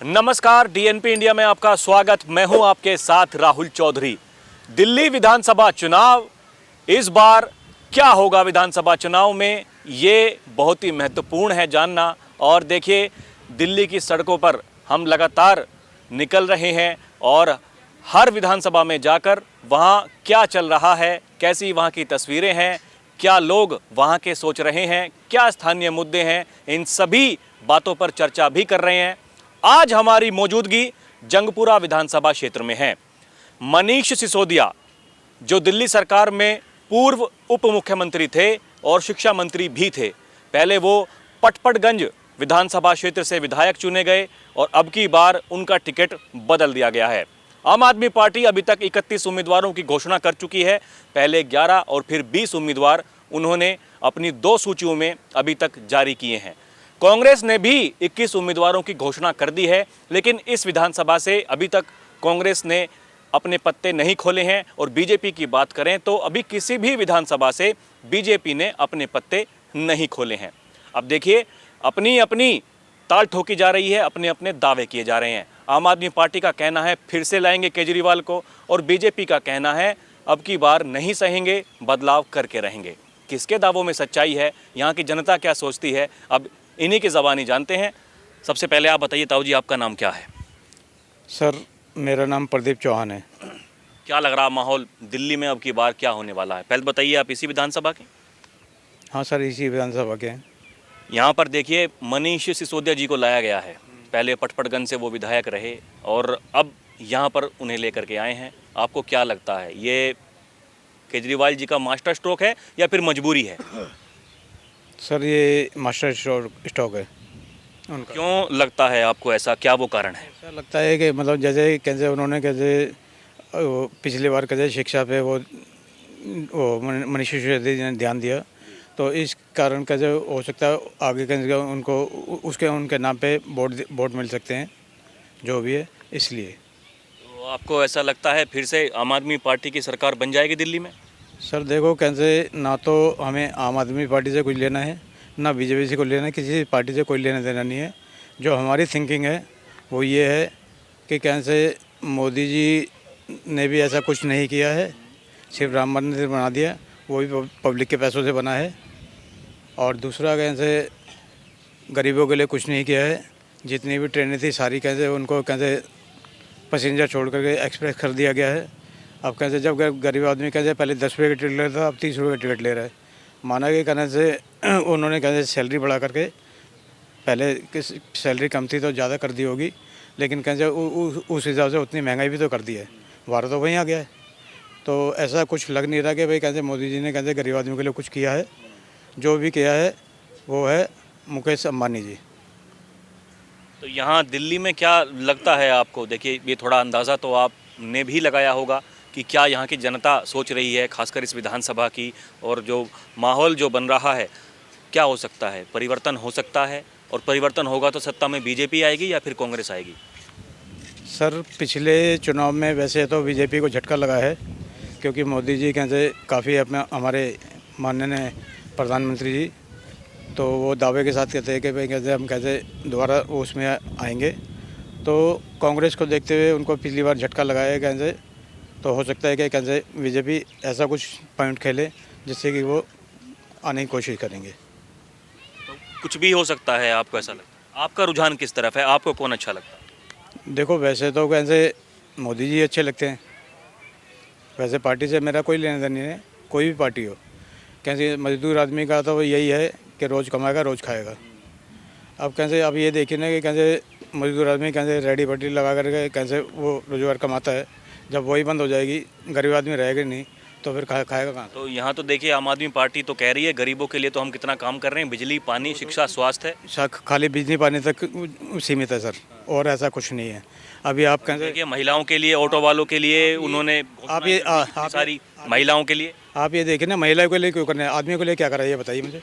नमस्कार, DNP India में आपका स्वागत। मैं हूं आपके साथ राहुल चौधरी। दिल्ली विधानसभा चुनाव, इस बार क्या होगा विधानसभा चुनाव में, ये बहुत ही महत्वपूर्ण है जानना। और देखिए, दिल्ली की सड़कों पर हम लगातार निकल रहे हैं और हर विधानसभा में जाकर वहाँ क्या चल रहा है, कैसी वहाँ की तस्वीरें हैं, क्या लोग वहाँ के सोच रहे हैं, क्या स्थानीय मुद्दे हैं, इन सभी बातों पर चर्चा भी कर रहे हैं। आज हमारी मौजूदगी जंगपुरा विधानसभा क्षेत्र में है। मनीष सिसोदिया, जो दिल्ली सरकार में पूर्व उप मुख्यमंत्री थे और शिक्षा मंत्री भी थे, पहले वो पटपड़गंज विधानसभा क्षेत्र से विधायक चुने गए और अब की बार उनका टिकट बदल दिया गया है। आम आदमी पार्टी अभी तक 31 उम्मीदवारों की घोषणा कर चुकी है। पहले 11 और फिर 20 उम्मीदवार उन्होंने अपनी 2 सूचियों में अभी तक जारी किए हैं। कांग्रेस ने भी 21 उम्मीदवारों की घोषणा कर दी है, लेकिन इस विधानसभा से अभी तक कांग्रेस ने अपने पत्ते नहीं खोले हैं। और बीजेपी की बात करें तो अभी किसी भी विधानसभा से बीजेपी ने अपने पत्ते नहीं खोले हैं। अब देखिए, अपनी अपनी ताल ठोकी जा रही है, अपने अपने दावे किए जा रहे हैं। आम आदमी पार्टी का कहना है फिर से लाएंगे केजरीवाल को, और बीजेपी का कहना है अब की बार नहीं सहेंगे, बदलाव करके रहेंगे। किसके दावों में सच्चाई है, यहाँ की जनता क्या सोचती है, अब इन्हीं की ज़बानी जानते हैं। सबसे पहले आप बताइए ताऊ जी, आपका नाम क्या है? सर, मेरा नाम प्रदीप चौहान है। क्या लग रहा माहौल दिल्ली में अब की बार क्या होने वाला है? पहले बताइए, आप इसी विधानसभा के? हाँ सर, इसी विधानसभा के हैं। यहाँ पर देखिए, मनीष सिसोदिया जी को लाया गया है। पहले पटपड़गंज से वो विधायक रहे और अब यहाँ पर उन्हें लेकर के आए हैं। आपको क्या लगता है, ये केजरीवाल जी का मास्टर स्ट्रोक है या फिर मजबूरी है? सर, ये मास्टर स्ट्रोक है उनका। क्यों लगता है आपको ऐसा, क्या वो कारण है? ऐसा लगता है कि मतलब जैसे उन्होंने पिछली बार कैसे शिक्षा पे वो मनीष सिसोदिया जी ने ध्यान दिया, तो इस कारण कैसे हो सकता है आगे कैसे उनको उनके नाम पे वोट मिल सकते हैं, जो भी है, इसलिए। तो आपको ऐसा लगता है फिर से आम आदमी पार्टी की सरकार बन जाएगी दिल्ली में? सर देखो, कैसे ना तो हमें आम आदमी पार्टी से कुछ लेना है, ना बीजेपी से कुछ लेना है, किसी पार्टी से कोई लेना देना नहीं है। जो हमारी थिंकिंग है वो ये है कि कैसे मोदी जी ने भी ऐसा कुछ नहीं किया है, सिर्फ राम मंदिर बना दिया, वो भी पब्लिक के पैसों से बना है। और दूसरा, कैसे गरीबों के लिए कुछ नहीं किया है। जितनी भी ट्रेनें थी सारी कैसे उनको कैसे पैसेंजर छोड़ करके एक्सप्रेस कर दिया गया है। अब कैसे जब गरीब आदमी कैसे पहले 10 रुपये का टिकट ले रहा था, अब 30 रुपये का टिकट ले रहा है। माना कि कहने से उन्होंने कैसे सैलरी बढ़ा करके, पहले सैलरी कम थी तो ज़्यादा कर दी होगी, लेकिन कैसे उस हिसाब से उतनी महंगाई भी तो कर दी है, भारत तो वहीं आ गया है। तो ऐसा कुछ लग नहीं रहा कि भाई कैसे मोदी जी ने कैसे गरीब आदमी के लिए कुछ किया है। जो भी किया है वो है मुकेश अंबानी जी। तो यहाँ दिल्ली में क्या लगता है आपको? देखिए, ये थोड़ा अंदाज़ा तो आपने भी लगाया होगा कि क्या यहाँ की जनता सोच रही है, खासकर इस विधानसभा की, और जो माहौल जो बन रहा है, क्या हो सकता है? परिवर्तन हो सकता है, और परिवर्तन होगा तो सत्ता में बीजेपी आएगी या फिर कांग्रेस आएगी? सर, पिछले चुनाव में वैसे तो बीजेपी को झटका लगा है, क्योंकि मोदी जी कैसे काफ़ी अपना हमारे माननीय प्रधानमंत्री जी तो वो दावे के साथ कहते हैं कि भाई कैसे हम कैसे दोबारा उसमें आएंगे। तो कांग्रेस को देखते हुए उनको पिछली बार झटका लगाया है कैसे, तो हो सकता है कि कैसे बीजेपी ऐसा कुछ पॉइंट खेले जिससे कि वो आने की कोशिश करेंगे। तो कुछ भी हो सकता है, आपको ऐसा लगता है? आपका रुझान किस तरफ है, आपको कौन अच्छा लगता है? देखो, वैसे तो कैसे मोदी जी अच्छे लगते हैं। वैसे पार्टी से मेरा कोई लेना देना नहीं है, कोई भी पार्टी हो। कैसे मजदूर आदमी का तो यही है कि रोज़ कमाएगा रोज़ खाएगा। अब कैसे अब ये देखिए ना कि कैसे मजदूर आदमी कैसे रेडी पट्टी लगा करके कैसे वो रोजगार कमाता है। जब वही बंद हो जाएगी, गरीब आदमी रहेगा नहीं, तो फिर खाएगा कहाँ? तो यहाँ तो देखिए, आम आदमी पार्टी तो कह रही है गरीबों के लिए तो हम कितना काम कर रहे हैं, बिजली, पानी, शिक्षा, स्वास्थ्य। खाली बिजली पानी तक सीमित है सर, और ऐसा कुछ नहीं है। अभी आप कैसे देखिए, महिलाओं के लिए, ऑटो वालों के लिए उन्होंने आप ये सारी महिलाओं के लिए। आप ये देखिए ना, महिलाओं के लिए क्यों करना है, आदमियों के लिए क्या करा है ये बताइए मुझे।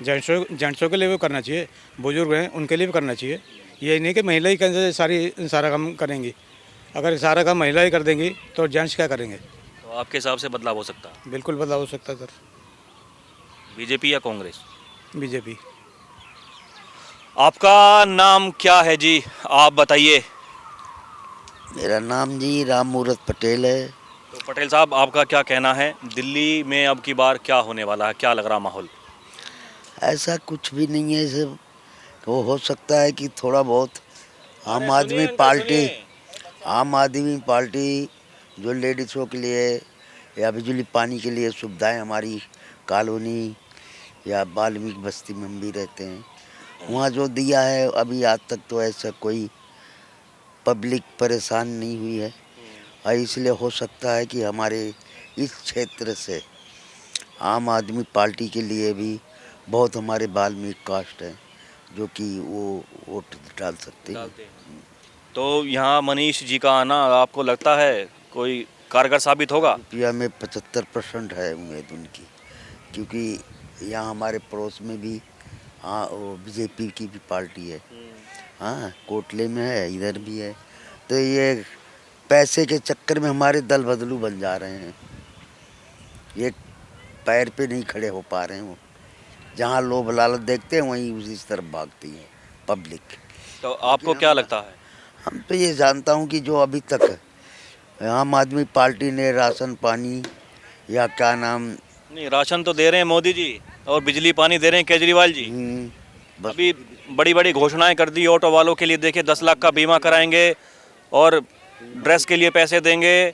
जेंट्सों के लिए भी करना चाहिए, बुजुर्ग हैं उनके लिए भी करना चाहिए। ये नहीं कि महिला ही कैसे सारा काम करेंगी। अगर सारा काम महिला ही कर देंगी तो जेंट्स क्या करेंगे? तो आपके हिसाब से बदलाव हो सकता है? बिल्कुल बदलाव हो सकता है सर। बीजेपी या कांग्रेस? बीजेपी। आपका नाम क्या है जी, आप बताइए। मेरा नाम जी राम मूरत पटेल है। तो पटेल साहब, आपका क्या कहना है, दिल्ली में अब की बार क्या होने वाला है, क्या लग रहा माहौल? ऐसा कुछ भी नहीं है, सिर्फ वो हो सकता है कि थोड़ा बहुत आम आदमी पार्टी जो लेडीज़ों के लिए या बिजली पानी के लिए सुविधाएं हमारी कॉलोनी या वाल्मीकि बस्ती में हम भी रहते हैं, वहाँ जो दिया है अभी आज तक तो ऐसा कोई पब्लिक परेशान नहीं हुई है। और इसलिए हो सकता है कि हमारे इस क्षेत्र से आम आदमी पार्टी के लिए भी बहुत हमारे वाल्मीकि कास्ट है जो कि वो वोट डाल सकते हैं। तो यहाँ मनीष जी का आना आपको लगता है कोई कारगर साबित होगा? रुपया में 75% है उम्मीद उनकी, क्योंकि यहाँ हमारे पड़ोस में भी हाँ वो बीजेपी की भी पार्टी है। हाँ, कोटले में है, इधर भी है। तो ये पैसे के चक्कर में हमारे दल बदलू बन जा रहे हैं, ये पैर पे नहीं खड़े हो पा रहे हैं। वो जहाँ लोभ लालच देखते हैं वहीं उसी तरफ भागती है पब्लिक। तो आपको क्या लगता है? हम तो ये जानता हूँ कि जो अभी तक आम आदमी पार्टी ने राशन पानी या क्या नाम नहीं, राशन तो दे रहे हैं मोदी जी और बिजली पानी दे रहे हैं केजरीवाल जी। बस अभी बड़ी बड़ी घोषणाएं कर दी ऑटो वालों के लिए, देखिए 10 लाख का बीमा कराएंगे और ड्रेस के लिए पैसे देंगे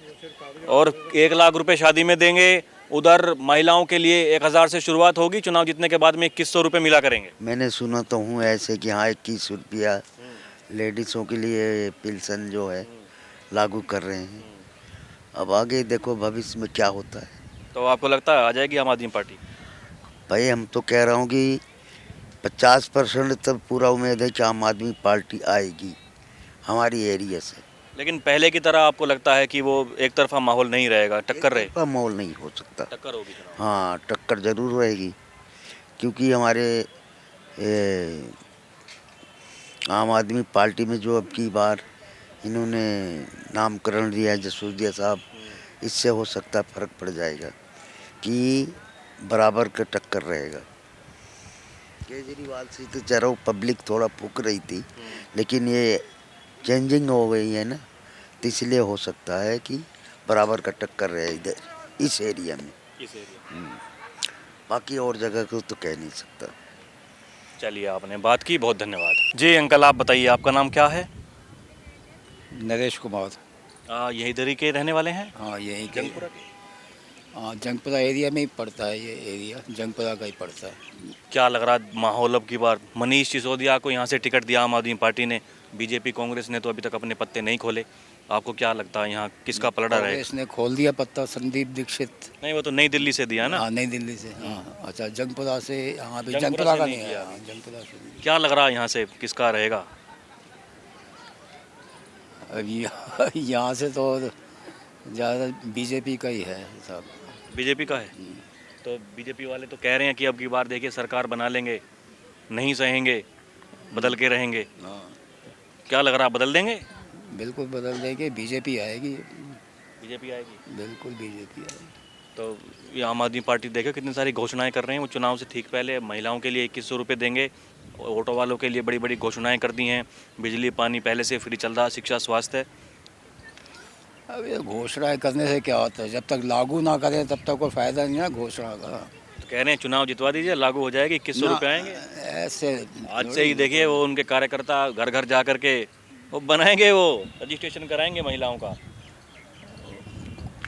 और 1 लाख रुपए शादी में देंगे। उधर महिलाओं के लिए 1000 से शुरुआत होगी, चुनाव जीतने के बाद में 2100 रुपये मिला करेंगे। मैंने सुना तो हूँ ऐसे कि हाँ 21 रुपया लेडीज़ों के लिए पेंशन जो है लागू कर रहे हैं। अब आगे देखो भविष्य में क्या होता है। तो आपको लगता है आ जाएगी आम आदमी पार्टी? भाई हम तो कह रहा हूँ कि 50% तक पूरा उम्मीद है कि आम आदमी पार्टी आएगी हमारी एरिया से। लेकिन पहले की तरह आपको लगता है कि वो एक तरफा माहौल नहीं रहेगा, टक्कर रहे? का माहौल नहीं हो सकता। टक्कर होगी चुनाव। हाँ, टक्कर जरूर रहेगी, क्योंकि हमारे आम आदमी पार्टी में जो अब की बार इन्होंने नामकरण दिया है जसूदिया साहब, इससे हो सकता है फर्क पड़ जाएगा कि बराबर का टक्कर रहेगा। केजरीवाल से तो चलो पब्लिक थोड़ा फूक रही थी, लेकिन ये चेंजिंग हो गई है ना, तो इसलिए हो सकता है कि बराबर का टक्कर रहे इधर इस एरिया में। बाकी और जगह को तो कह नहीं सकता। चलिए, आपने बात की, बहुत धन्यवाद जी। अंकल आप बताइए, आपका नाम क्या है? नरेश कुमार। यही इधर ही के रहने वाले हैं? हाँ यहीं के। जंगपुरा के? हाँ जंगपुरा एरिया में ही पड़ता है, ये एरिया जंगपुरा का ही पड़ता है। क्या लग रहा है माहौल अब की बार? मनीष सिसोदिया को यहाँ से टिकट दिया आम आदमी पार्टी ने, बीजेपी कांग्रेस ने तो अभी तक अपने पत्ते नहीं खोले। आपको क्या लगता है यहाँ किसका पलड़ा रहेगा? इसने खोल दिया पत्ता, संदीप दीक्षित। नहीं, वो तो नई दिल्ली से दिया ना। हाँ नई दिल्ली से। हाँ अच्छा, जंगपुरा से। हाँ अभी जंगपुरा जंगपुरा से का नहीं नहीं किया है। अभी। हाँ, जंगपुरा से नहीं। क्या लग रहा है यहाँ से किसका रहेगा? अब यहाँ से तो ज़्यादा बीजेपी का ही है सब। बीजेपी का है? तो बीजेपी वाले तो कह रहे हैं कि अब की बार देखिए सरकार बना लेंगे, नहीं सहेंगे, बदल के रहेंगे। हाँ क्या लग रहा है, बदल देंगे? बिल्कुल बदल देंगे, बीजेपी आएगी। बीजेपी आएगी? बिल्कुल बीजेपी आएगी। तो ये आम आदमी पार्टी देखो कितनी सारी घोषणाएं कर रहे हैं। वो चुनाव से ठीक पहले महिलाओं के लिए 2100 रुपये देंगे, ऑटो वालों के लिए बड़ी बड़ी घोषणाएं कर दी हैं, बिजली पानी पहले से फ्री चल रहा, शिक्षा स्वास्थ्य। अब ये घोषणाएं करने से क्या होता है, जब तक लागू ना करें तब तक कोई फायदा नहीं है घोषणा का। तो कह रहे हैं चुनाव जितवा दीजिए, लागू हो जाएगी, 2100 रुपये आएंगे। ऐसे आज से ही देखिए वो उनके कार्यकर्ता घर घर जा करके वो बनाएंगे, वो रजिस्ट्रेशन कराएंगे महिलाओं का।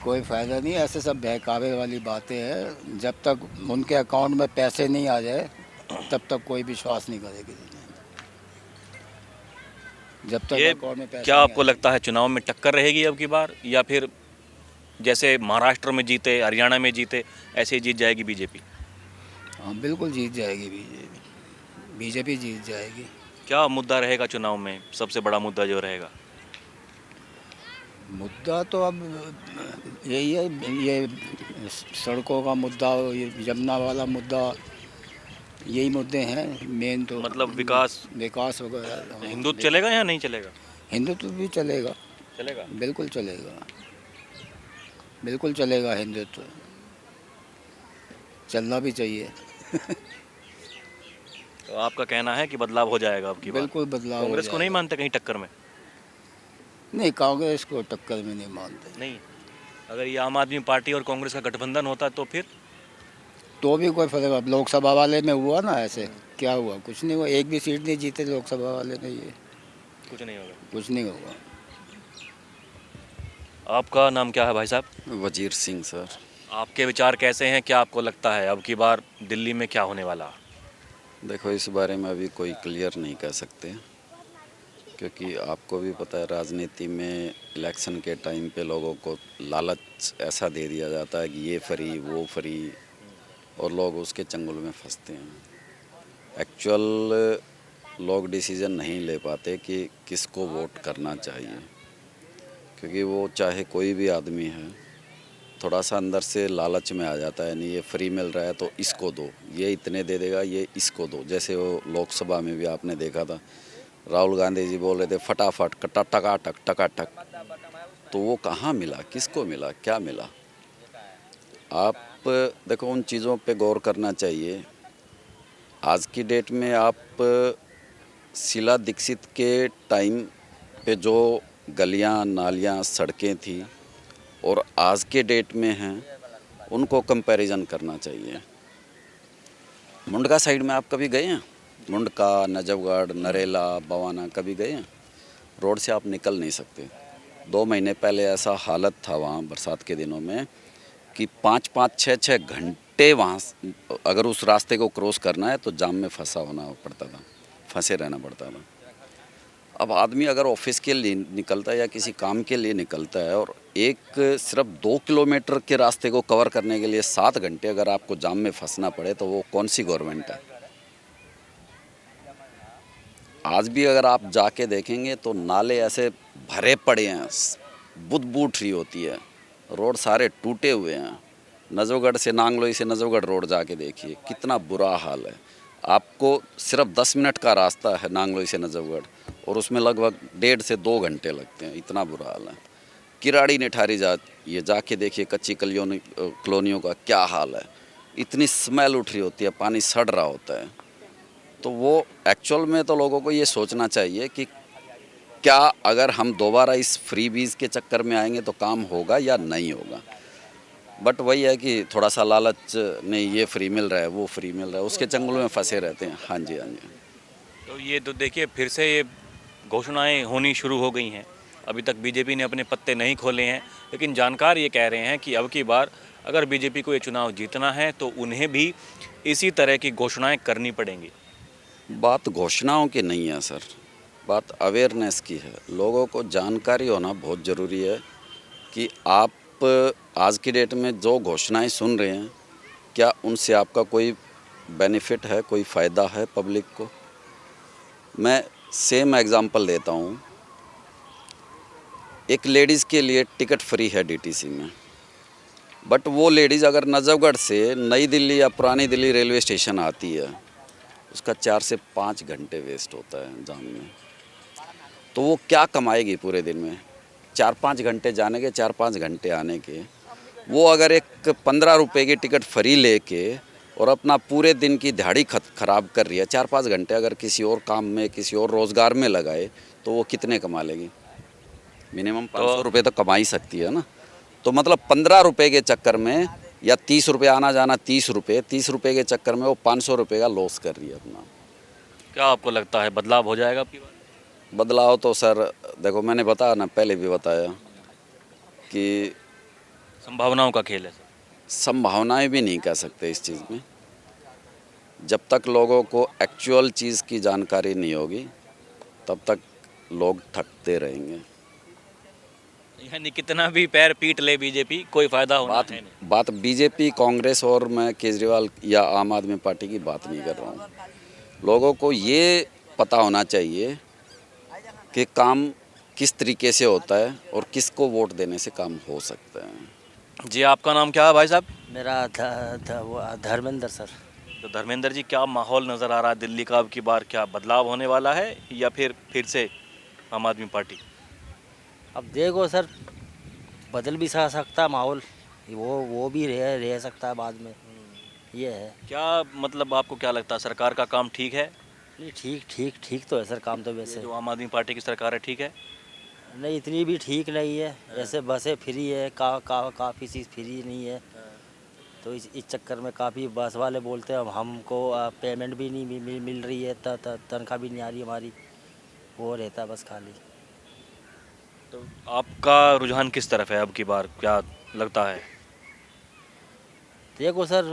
कोई फायदा नहीं, ऐसे सब बहकावे वाली बातें हैं। जब तक उनके अकाउंट में पैसे नहीं आ जाए तब तक कोई विश्वास नहीं करेगी। जब तक ये अकाउंट में पैसे क्या नहीं आपको आए। लगता है चुनाव में टक्कर रहेगी अब की बार, या फिर जैसे महाराष्ट्र में जीते, हरियाणा में जीते, ऐसे ही जीत जाएगी बीजेपी? हाँ बिल्कुल जीत जाएगी बीजेपी, बीजेपी जीत जाएगी। क्या मुद्दा रहेगा चुनाव में, सबसे बड़ा मुद्दा जो रहेगा? मुद्दा तो अब यही है, ये सड़कों का मुद्दा, ये यमुना वाला मुद्दा, यही मुद्दे हैं मेन। तो मतलब विकास वगैरह। हिंदुत्व चलेगा या नहीं चलेगा? हिंदुत्व भी चलेगा, चलेगा। बिल्कुल चलेगा, बिल्कुल चलेगा। हिंदुत्व चलना भी चाहिए। तो आपका कहना है कि बदलाव हो जाएगा अब की बार? बिल्कुल बदलाव हो कांग्रेस को नहीं जाएगा। मानते कहीं टक्कर में? नहीं, कांग्रेस को टक्कर में नहीं मानते। नहीं। अगर ये आम आदमी पार्टी और कांग्रेस का गठबंधन होता तो फिर? तो भी कोई फर्क, अब लोकसभा वाले में हुआ ना ऐसे, क्या हुआ? कुछ नहीं हुआ, एक भी सीट नहीं जीते लोकसभा वाले में, ये कुछ नहीं होगा। कुछ नहीं होगा। आपका नाम क्या है भाई साहब? वजीर सिंह सर। आपके विचार कैसे हैं? क्या आपको लगता है अब की बार दिल्ली में क्या होने वाला? देखो, इस बारे में अभी कोई क्लियर नहीं कह सकते, क्योंकि आपको भी पता है राजनीति में इलेक्शन के टाइम पे लोगों को लालच ऐसा दे दिया जाता है कि ये फ्री वो फ्री, और लोग उसके चंगुल में फंसते हैं। एक्चुअल लोग डिसीजन नहीं ले पाते कि किसको वोट करना चाहिए, क्योंकि वो चाहे कोई भी आदमी है, थोड़ा सा अंदर से लालच में आ जाता है, नहीं ये फ्री मिल रहा है तो इसको दो, ये इतने दे देगा ये इसको दो। जैसे वो लोकसभा में भी आपने देखा था, राहुल गांधी जी बोल रहे थे फटाफट टकाटक टकाटक, तो वो कहाँ मिला, किसको मिला, क्या मिला? आप देखो, उन चीज़ों पे गौर करना चाहिए। आज की डेट में आप शीला दीक्षित के टाइम पे जो गलियां नालियां सड़कें थी और आज के डेट में हैं, उनको कंपैरिजन करना चाहिए। मुंडका साइड में आप कभी गए हैं? मुंडका, नजफगढ़, नरेला, बवाना कभी गए हैं? रोड से आप निकल नहीं सकते। 2 महीने पहले ऐसा हालत था वहाँ बरसात के दिनों में कि 5-5, 6-6 घंटे वहाँ, अगर उस रास्ते को क्रॉस करना है तो जाम में फंसा होना पड़ता था, फंसे रहना पड़ता था। अब आदमी अगर ऑफिस के लिए निकलता है या किसी काम के लिए निकलता है और एक सिर्फ 2 किलोमीटर के रास्ते को कवर करने के लिए 7 घंटे अगर आपको जाम में फंसना पड़े, तो वो कौन सी गवर्नमेंट है? आज भी अगर आप जाके देखेंगे तो नाले ऐसे भरे पड़े हैं, बुदबू उठ रही होती है, रोड सारे टूटे हुए हैं। नजफगढ़ से, नांगलोई से नजफगढ़ रोड जाके देखिए कितना बुरा हाल है। आपको सिर्फ 10 मिनट का रास्ता है नांगलोई से नजफगढ़, और उसमें लगभग 1.5 से 2 घंटे लगते हैं, इतना बुरा हाल है। किराड़ी निठारी ये जाके देखिए कच्ची कॉलोनियों का क्या हाल है, इतनी स्मेल उठ रही होती है, पानी सड़ रहा होता है। तो वो एक्चुअल में तो लोगों को ये सोचना चाहिए कि क्या अगर हम दोबारा इस फ्री बीज के चक्कर में आएंगे तो काम होगा या नहीं होगा। बट वही है कि थोड़ा सा लालच, नहीं ये फ्री मिल रहा है वो फ्री मिल रहा है, उसके चंगुल में फंसे रहते हैं। हाँ जी, हाँ जी। तो ये तो देखिए फिर से ये घोषणाएं होनी शुरू हो गई हैं। अभी तक बीजेपी ने अपने पत्ते नहीं खोले हैं, लेकिन जानकार ये कह रहे हैं कि अब की बार अगर बीजेपी को ये चुनाव जीतना है तो उन्हें भी इसी तरह की घोषणाएं करनी पड़ेंगी। बात घोषणाओं की नहीं है सर, बात अवेयरनेस की है। लोगों को जानकारी होना बहुत ज़रूरी है कि आप आज की डेट में जो घोषणाएं सुन रहे हैं, क्या उनसे आपका कोई बेनिफिट है, कोई फ़ायदा है पब्लिक को? मैं सेम एग्जांपल देता हूँ। एक लेडीज़ के लिए टिकट फ्री है डीटीसी में, बट वो लेडीज़ अगर नजफगढ़ से नई दिल्ली या पुरानी दिल्ली रेलवे स्टेशन आती है, उसका 4 से 5 घंटे वेस्ट होता है जाम में। तो वो क्या कमाएगी पूरे दिन में? 4-5 घंटे जाने के, 4-5 घंटे आने के। वो अगर एक 15 रुपए की टिकट फ्री लेके और अपना पूरे दिन की दिहाड़ी ख़राब कर रही है, 4-5 घंटे अगर किसी और काम में, किसी और रोज़गार में लगाए, तो वो कितने कमा लेगी? मिनिमम 500 रुपये तो कमा ही सकती है ना। तो मतलब 15 रुपये के चक्कर में, या 30 रुपये आना जाना 30 रुपये के चक्कर में वो 500 रुपये का लॉस कर रही है अपना। क्या आपको लगता है बदलाव हो जाएगा आपकी बार? बदलाव तो सर देखो, मैंने बताया ना, पहले भी बताया कि संभावनाओं का खेल है सर। संभावनाएं भी नहीं कह सकते इस चीज़ में। जब तक लोगों को एक्चुअल चीज़ की जानकारी नहीं होगी, तब तक लोग ठगते रहेंगे। यानी कितना भी पैर पीट ले बीजेपी, कोई फायदा होना है नहीं। बात बीजेपी, कांग्रेस और मैं केजरीवाल या आम आदमी पार्टी की बात नहीं कर रहा हूँ। लोगों को ये पता होना चाहिए कि काम किस तरीके से होता है और किसको वोट देने से काम हो सकता है। जी, आपका नाम क्या है भाई साहब? मेरा वो धर्मेंद्र सर। तो धर्मेंद्र जी, क्या माहौल नज़र आ रहा है दिल्ली का अब की बार? क्या बदलाव होने वाला है या फिर से आम आदमी पार्टी? अब देखो सर, बदल भी सकता माहौल, वो भी रह सकता है बाद में, ये है। क्या मतलब आपको क्या लगता है, सरकार का काम ठीक है? नहीं ठीक ठीक ठीक तो है सर काम तो वैसे। जो आम आदमी पार्टी की सरकार है ठीक है? नहीं इतनी भी ठीक नहीं है, जैसे बसें फ्री है काफ़ी चीज़ फ्री नहीं है, तो इस चक्कर में काफ़ी बस वाले बोलते हैं अब हमको पेमेंट भी नहीं मिल रही है, तनख्वाह भी नहीं आ रही हमारी, वो रहता है बस खाली। तो आपका रुझान किस तरफ है अब की बार, क्या लगता है? देखो सर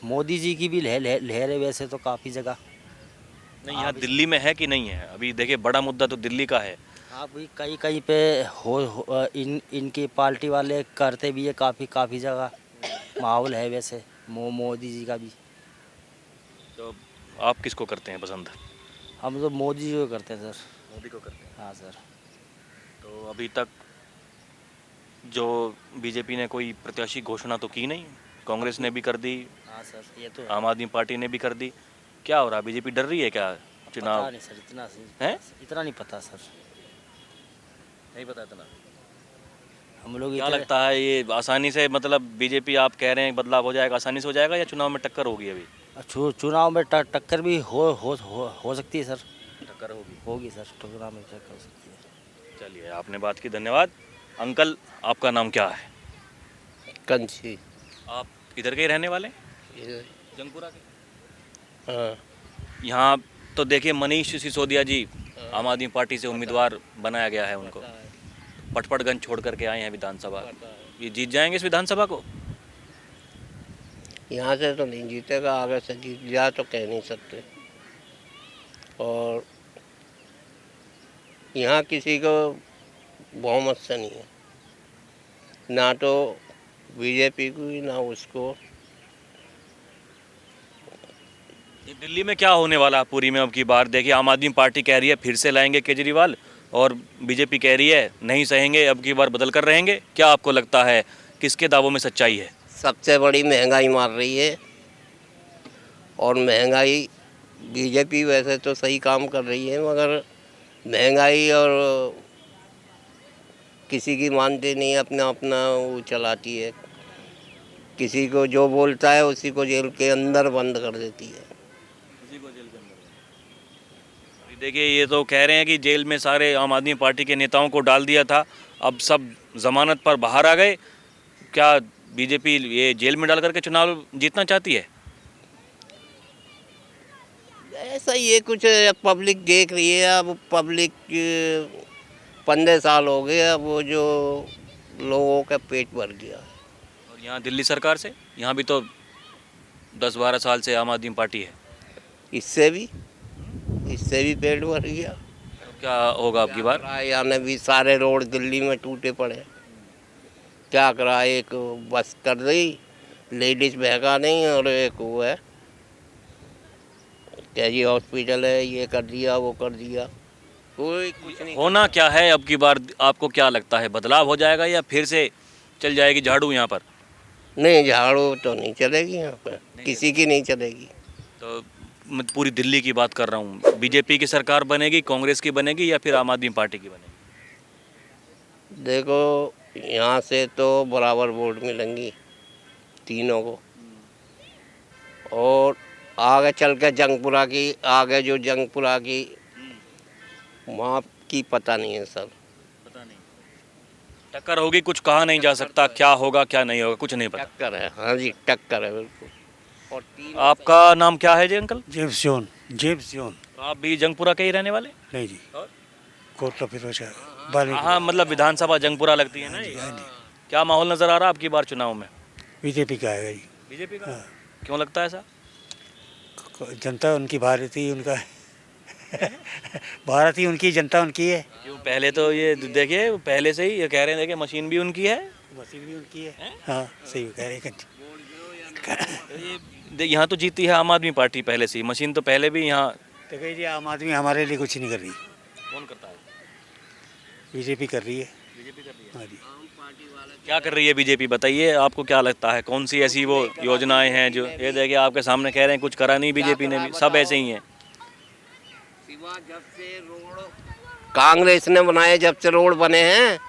मोदी जी की भी लहर है वैसे तो काफ़ी जगह। नहीं, यहाँ दिल्ली में है कि नहीं है? अभी देखिए बड़ा मुद्दा तो दिल्ली का है। हाँ भाई कहीं कहीं पे इनकी पार्टी वाले करते भी है, काफ़ी जगह माहौल है वैसे मोदी जी का भी। तो आप किसको करते हैं पसंद? हम तो मोदी जी को करते हैं सर। मोदी को करते हैं। हाँ सर। तो अभी तक जो बीजेपी ने कोई प्रत्याशी घोषणा तो की नहीं, कांग्रेस ने भी कर दी, हाँ सर ये तो आम आदमी पार्टी ने भी कर दी। क्या हो रहा है, बीजेपी डर रही है क्या चुनाव? पता नहीं सर, हैं? इतना नहीं पता सर। नहीं पता इतना। हम लोग क्या लगता है ये आसानी से, मतलब बीजेपी आप कह रहे हैं बदलाव हो जाएगा, आसानी से हो जाएगा या चुनाव में टक्कर होगी? अभी चुनाव में टक्कर भी हो सकती है सर। टक्कर होगी। होगी सर, चुनाव में टक्कर हो सकती है। चलिए, आपने बात की, धन्यवाद। अंकल, आपका नाम क्या है? कंची। आप इधर के ही रहने वाले हैं? जंगपुरा के? हाँ। यहाँ तो देखिए मनीष सिसोदिया जी आम आदमी पार्टी से उम्मीदवार बनाया गया है उनको, पटपड़गंज छोड़ करके आए हैं विधानसभा। ये जीत जाएंगे इस विधानसभा को? यहाँ से तो नहीं जीतेगा, आगे से जीत जाए तो कह नहीं सकते। और यहाँ किसी को बहुमत से नहीं है, ना तो बीजेपी को ना उसको। ये दिल्ली में क्या होने वाला है पूरी में अब की बार? देखिए आम आदमी पार्टी कह रही है फिर से लाएंगे केजरीवाल, और बीजेपी कह रही है नहीं सहेंगे, अब की बार बदल कर रहेंगे। क्या आपको लगता है किसके दावों में सच्चाई है? सबसे बड़ी महंगाई मार रही है, और महंगाई बीजेपी वैसे तो सही काम कर रही है, मगर महंगाई और किसी की मानती नहीं, अपना अपना वो चलाती है। किसी को जो बोलता है उसी को जेल के अंदर बंद कर देती है। अभी देखिए ये तो कह रहे हैं कि जेल में सारे आम आदमी पार्टी के नेताओं को डाल दिया था, अब सब जमानत पर बाहर आ गए। क्या बीजेपी ये जेल में डाल करके चुनाव जीतना चाहती है? ऐसा ये कुछ पब्लिक देख रही है। अब पब्लिक 15 साल हो गए, अब वो जो लोगों का पेट भर गया। और यहाँ दिल्ली सरकार से, यहाँ भी तो 10-12 साल से आम आदमी पार्टी है। इससे भी पेट भर गया। तो क्या होगा अब की बार? यानी भी सारे रोड दिल्ली में टूटे पड़े। क्या करा, एक बस कर दी, लेडीज बहका नहीं, और एक वो है कैजी हॉस्पिटल है, ये कर दिया वो कर दिया, कोई कुछ नहीं। होना क्या है अब की बार, आपको क्या लगता है? बदलाव हो जाएगा या फिर से चल जाएगी झाड़ू यहाँ पर? नहीं, झाड़ू तो नहीं चलेगी यहाँ पर, किसी की नहीं चलेगी। तो मैं पूरी दिल्ली की बात कर रहा हूँ, बीजेपी की सरकार बनेगी, कांग्रेस की बनेगी या फिर आम आदमी पार्टी की बनेगी? देखो यहाँ से तो बराबर वोट मिलेंगी तीनों को, और आगे चल के जंगपुरा की वहाँ की पता नहीं है सर। पता नहीं, टक्कर होगी, कुछ कहा नहीं जा सकता, क्या होगा क्या नहीं होगा कुछ नहीं पता। टक्कर है, हाँ जी टक्कर है बिल्कुल। और आपका नाम क्या है जी अंकल? James John. तो आप भी जंगपुरा के ही रहने वाले? नहीं जी, और? कोटला फिरोजा वाल्मीकि। हाँ, मतलब विधानसभा जंगपुरा लगती है ना ये? क्या माहौल नजर आ रहा है आपकी बार चुनाव में? बीजेपी का आएगा जी। बीजेपी का? हाँ। क्यों लगता है ऐसा? जनता उनकी, भारतीय उनका भारतीय उनकी, जनता उनकी है। क्यों? पहले तो ये देखिए, पहले से ही ये कह रहे हैं, देखिए मशीन भी उनकी है, मशीन भी उनकी है। हाँ सही कह रहे हैं। यहाँ तो जीती है आम आदमी पार्टी पहले से ही, मशीन तो पहले भी यहाँ। देखिए जी, आम आदमी हमारे लिए कुछ नहीं कर रही, कौन करता है? बीजेपी कर रही है। बीजेपी कर रही है। हाँ जी। क्या कर रही है बीजेपी, बताइए, आपको क्या लगता है? कौन सी ऐसी वो योजनाएं हैं जो, ये देखिए आपके सामने कह रहे हैं कुछ करा नहीं बीजेपी ने भी, सब ऐसे ही हैं। जब से रोड कांग्रेस ने बनाए, जब से रोड बने हैं,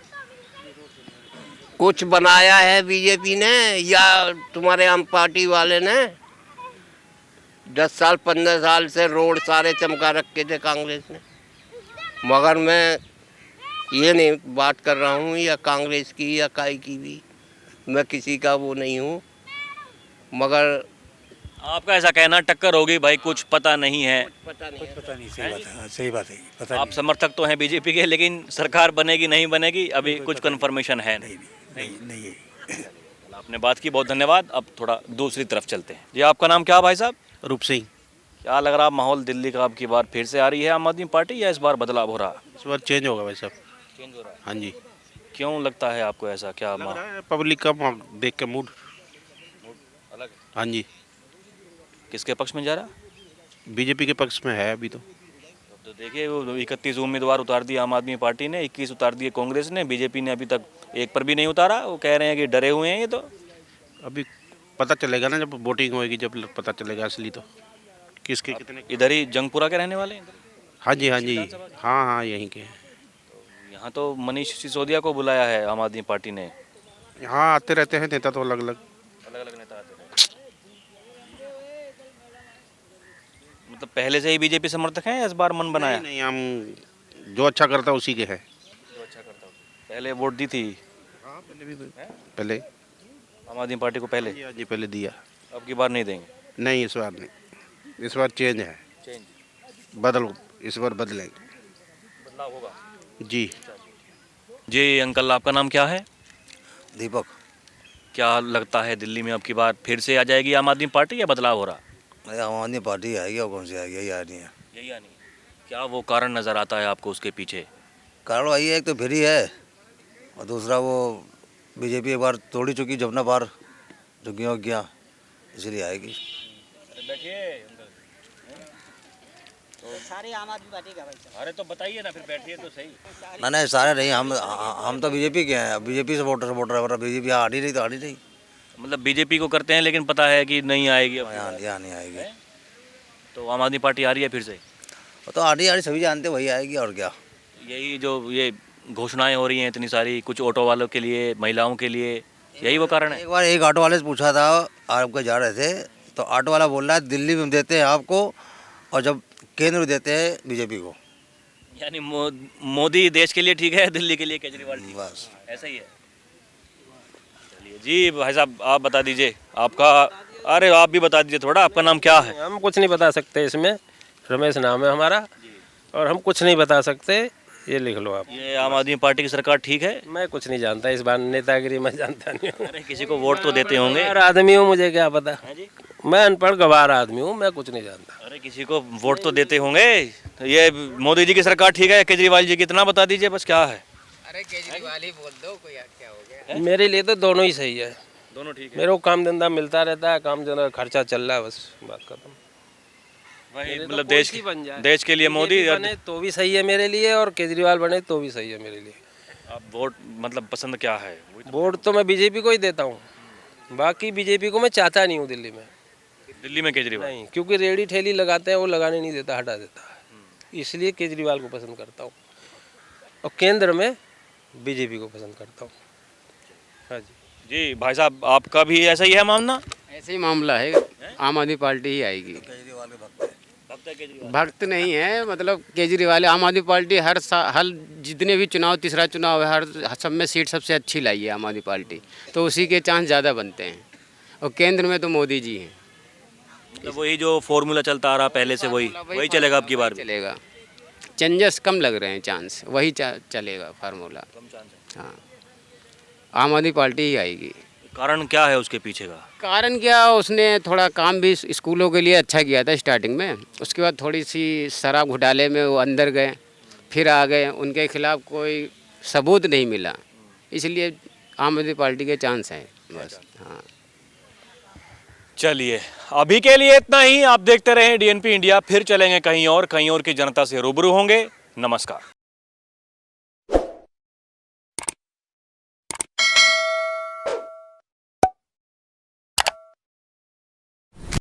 कुछ बनाया है बीजेपी ने या तुम्हारे आम पार्टी वाले ने? 10 साल 15 साल से रोड सारे चमका रखे थे कांग्रेस ने। मगर मैं ये नहीं बात कर रहा हूँ या कांग्रेस की या काई की भी, मैं किसी का वो नहीं हूँ, मगर आपका ऐसा कहना टक्कर होगी भाई, कुछ पता नहीं है। पता नहीं है। पता नहीं, सही बात है, हाँ, सही बात है, पता आप समर्थक तो हैं बीजेपी के, लेकिन सरकार बनेगी नहीं बनेगी अभी कुछ कंफर्मेशन है नहीं। नहीं है। आपने बात की, बहुत धन्यवाद। अब थोड़ा दूसरी तरफ चलते हैं। जी आपका नाम क्या है भाई साहब? रूप सिंह। क्या लग रहा माहौल दिल्ली का अब की बार फिर से आ रही है आम आदमी पार्टी, या इस बार बदलाव हो रहा? इस बार चेंज होगा भाई साहब। चेंज हो रहा है। हाँ जी, क्यों लगता है आपको ऐसा? क्या लग रहा है पब्लिक का देख के मूड अलग? हाँ जी, किसके पक्ष में जा रहा? बीजेपी के पक्ष में है अभी तो। तो देखिए, वो 31 उम्मीदवार उतार दिए आम आदमी पार्टी ने, 21 उतार दिए कांग्रेस ने, बीजेपी ने अभी तक एक पर भी नहीं उतारा। वो कह रहे हैं कि डरे हुए हैं ये। तो अभी पता चलेगा ना, जब वोटिंग होएगी जब पता चलेगा असली तो किसके कितने। इधर ही जंगपुरा के रहने वाले हैं? हाँ जी, हाँ जी, हाँ हाँ यहीं के हैं। यहाँ तो मनीष सिसोदिया को बुलाया है आम आदमी पार्टी ने। हाँ आते रहते हैं नेता तो अलग अलग। अलग अलग नेता आते हैं। मतलब पहले से ही बीजेपी समर्थक हैं या इस बार मन बनाया? नहीं, हम जो अच्छा करता उसी के हैं। जो अच्छा करता हो। पहले वोट दी थी हाँ पहले भी, पहले आम आदमी पार्टी को पहले? हाँ जी पहले दिया। अब की बार नहीं देंगे? नहीं इस बार नहीं, इस बार चेंज है, चेंज इस बार बदलेंगे बदलाव होगा जी। जी अंकल, आपका नाम क्या है? दीपक। क्या लगता है दिल्ली में अब की बार फिर से आ जाएगी आम आदमी पार्टी या बदलाव हो रहा? आम आदमी पार्टी आएगी और कौन सी आएगी, यही आ रही है। यही आनी। क्या वो कारण नज़र आता है आपको उसके पीछे? कारण वही है, एक तो फ्री है और दूसरा वो बीजेपी एक बार तोड़ी चुकी जमुना पार झुग्गियों गया, इसलिए आएगी। सारे आम आदमी पार्टी का भाई। अरे तो बताइए ना, फिर बैठिए तो सही। नहीं सारे नहीं, हम तो बीजेपी के हैं, बीजेपी सपोर्टर है, बीजेपी आ नहीं रही तो आ नहीं रही। मतलब बीजेपी को करते हैं लेकिन पता है कि नहीं आएगी अब। यहाँ नहीं आएगी। तो आम आदमी पार्टी आ रही है फिर से? वो तो आ रही सभी जानते वही आएगी और क्या। यही जो ये घोषणाएं हो रही हैं इतनी सारी, कुछ ऑटो वालों के लिए, महिलाओं के लिए, यही वो कारण है? एक बार एक ऑटो वाले से पूछा था, आपके जा रहे थे तो ऑटो वाला बोल रहा है दिल्ली में देते हैं आपको और जब केंद्र में देते हैं बीजेपी को। यानी मोदी देश के लिए ठीक है, दिल्ली के लिए केजरीवाल ठीक है। बस ऐसा ही है। चलिए जी भाई साहब, आप बता दीजिए आपका। अरे आप भी बता दीजिए थोड़ा, आपका नाम क्या है? हम कुछ नहीं बता सकते इसमें, रमेश नाम है हमारा, और हम कुछ नहीं बता सकते, ये लिख लो आप। ये आम आदमी पार्टी की सरकार ठीक है? मैं कुछ नहीं जानता इस बार, नेतागिरी मैं जानता नहीं हूँ। अरे किसी को वोट तो देते होंगे? गवार आदमी हूँ, मुझे क्या पता, मैं अनपढ़ गवार आदमी हूँ, मैं कुछ नहीं जानता। अरे किसी को वोट तो देते होंगे। तो ये मोदी जी की सरकार ठीक है या केजरीवाल जी की, इतना बता दीजिए बस। क्या है? अरे केजरीवाल ही बोल दो, कोई क्या हो गया। मेरे लिए तो दोनों ही सही है, दोनों ठीक है। मेरे को काम धंधा मिलता रहता है, काम धंधा खर्चा चल रहा है, बस बात खत्म। वही मेरे तो मतलब कोई सी बन जाए, देश के लिए मोदी BJP बने तो भी सही है मेरे लिए, और केजरीवाल बने तो भी सही है मेरे लिए। आप वोट मतलब पसंद क्या है? वोट तो मैं बीजेपी को ही देता हूँ, बाकी बीजेपी को मैं चाहता नहीं हूँ दिल्ली में। दिल्ली में केजरीवाल? नहीं, क्योंकि रेडी ठेली लगाते हैं, वो लगाने नहीं देता, हटा देता है, इसलिए केजरीवाल को पसंद करता हूँ, और केंद्र में बीजेपी को पसंद करता हूँ। हाँ जी। जी भाई साहब, आपका भी ऐसा ही है मामला? ऐसे ही मामला है, आम आदमी पार्टी ही आएगी। भक्त नहीं है, मतलब केजरीवाल, आम आदमी पार्टी हर जितने भी चुनाव, तीसरा चुनाव है, हर सब में सीट सबसे अच्छी लाई है आम आदमी पार्टी, तो उसी के चांस ज़्यादा बनते हैं, और केंद्र में तो मोदी जी हैं। मतलब वही जो फॉर्मूला चलता आ रहा पहले से, वही चलेगा अब की बार भी? चलेगा, चेंजेस कम लग रहे हैं, चांस वही चलेगा फार्मूला। हाँ, आम आदमी पार्टी ही आएगी। कारण क्या है उसके पीछे का? कारण क्या, उसने थोड़ा काम भी स्कूलों के लिए अच्छा किया था स्टार्टिंग में, उसके बाद थोड़ी सी शराब घोटाले में वो अंदर गए, फिर आ गए, उनके खिलाफ कोई सबूत नहीं मिला, इसलिए आम आदमी पार्टी के चांस हैं बस। हाँ चलिए, अभी के लिए इतना ही। आप देखते रहें DNP इंडिया, फिर चलेंगे कहीं और की जनता से रूबरू होंगे। नमस्कार।